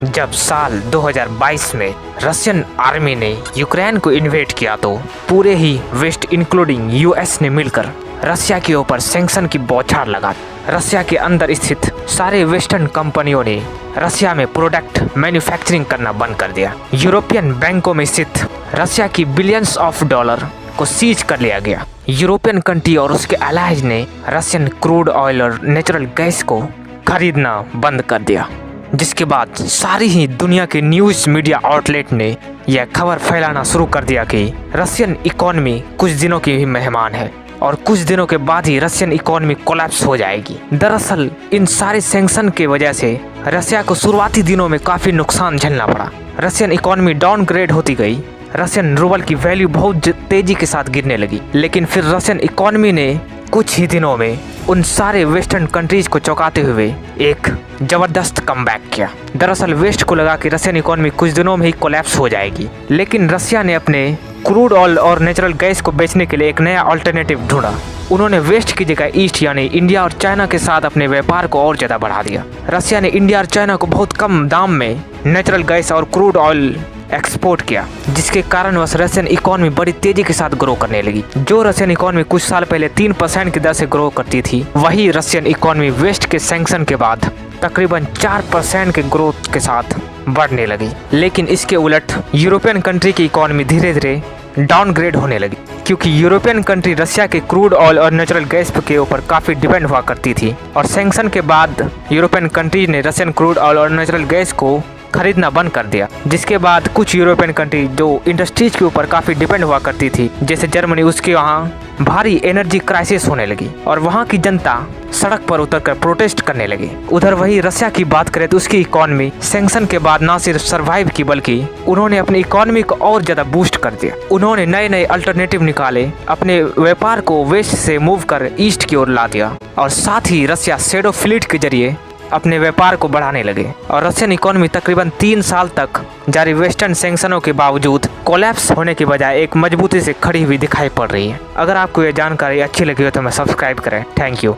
जब साल 2022 में रशियन आर्मी ने यूक्रेन को इन्वेड किया तो पूरे ही वेस्ट इंक्लूडिंग यूएस ने मिलकर रशिया के ऊपर सैंक्शन की बौछार लगा। रशिया के अंदर स्थित सारे वेस्टर्न कंपनियों ने रशिया में प्रोडक्ट मैन्युफैक्चरिंग करना बंद कर दिया। यूरोपियन बैंकों में स्थित रशिया की बिलियंस ऑफ डॉलर को सीज कर लिया गया। यूरोपियन कंट्री और उसके अलाइज ने रशियन क्रूड ऑयल और नेचुरल गैस को खरीदना बंद कर दिया, जिसके बाद सारी ही दुनिया के न्यूज़ मीडिया आउटलेट ने यह खबर फैलाना शुरू कर दिया कि रशियन इकोनॉमी कुछ दिनों की ही मेहमान है और कुछ दिनों के बाद ही रशियन इकोनॉमी कोलैप्स हो जाएगी। दरअसल इन सारे सैंक्शन के वजह से रशिया को शुरुआती दिनों में काफ़ी नुकसान झेलना पड़ा। रशियन इकोनॉमी डाउनग्रेड होती गई, रशियन रूबल की वैल्यू बहुत तेजी के साथ गिरने लगी। लेकिन फिर रशियन इकोनॉमी ने कुछ ही दिनों में उन सारे वेस्टर्न कंट्रीज को चौंकाते हुए एक जबरदस्त कमबैक किया। दरअसल वेस्ट को लगा कि रशियन इकोनॉमी कुछ दिनों में ही कोलैप्स हो जाएगी, लेकिन रशिया ने अपने क्रूड ऑयल और नेचुरल गैस को बेचने के लिए एक नया अल्टरनेटिव ढूंढा। उन्होंने वेस्ट की जगह ईस्ट यानी इंडिया और चाइना के साथ अपने व्यापार को और ज़्यादा बढ़ा दिया। रशिया ने इंडिया और चाइना को बहुत कम दाम में नेचुरल गैस और क्रूड ऑयल एक्सपोर्ट किया, जिसके कारण वह रशियन इकोनॉमी बड़ी तेजी के साथ ग्रो करने लगी। जो रशियन इकोनॉमी कुछ साल पहले 3% की दर से ग्रो करती थी, वही रशियन इकोनॉमी वेस्ट के सैंक्शन के बाद तकरीबन 4% के ग्रोथ के साथ बढ़ने लगी। लेकिन इसके उलट यूरोपियन कंट्री की इकोनॉमी धीरे धीरे डाउनग्रेड होने लगी, क्योंकि यूरोपियन कंट्री रशिया के क्रूड ऑयल और नेचुरल गैस के ऊपर काफ़ी डिपेंड हुआ करती थी और सैंक्शन के बाद यूरोपियन कंट्री ने रशियन क्रूड ऑयल और नेचुरल गैस को खरीदना बंद कर दिया, जिसके बाद कुछ यूरोपियन कंट्री जो इंडस्ट्रीज के ऊपर काफ़ी डिपेंड हुआ करती थी, जैसे जर्मनी, उसके वहाँ भारी एनर्जी क्राइसिस होने लगी और वहाँ की जनता सड़क पर उतरकर प्रोटेस्ट करने लगी। उधर वही रशिया की बात करें तो उसकी इकोनॉमी सैंक्शन के बाद ना सिर्फ सर्वाइव की, बल्कि उन्होंने अपनी इकोनॉमी को और ज़्यादा बूस्ट कर दिया। उन्होंने नए नए अल्टरनेटिव निकाले, अपने व्यापार को वेस्ट से मूव कर ईस्ट की ओर ला दिया और साथ ही रशिया शैडो फ्लीट के जरिए अपने व्यापार को बढ़ाने लगे और रशियन इकोनॉमी तकरीबन 3 साल तक जारी वेस्टर्न सैंक्शनों के बावजूद कोलैप्स होने के बजाय एक मजबूती से खड़ी हुई दिखाई पड़ रही है। अगर आपको यह जानकारी अच्छी लगी हो तो हमें सब्सक्राइब करें। Thank you.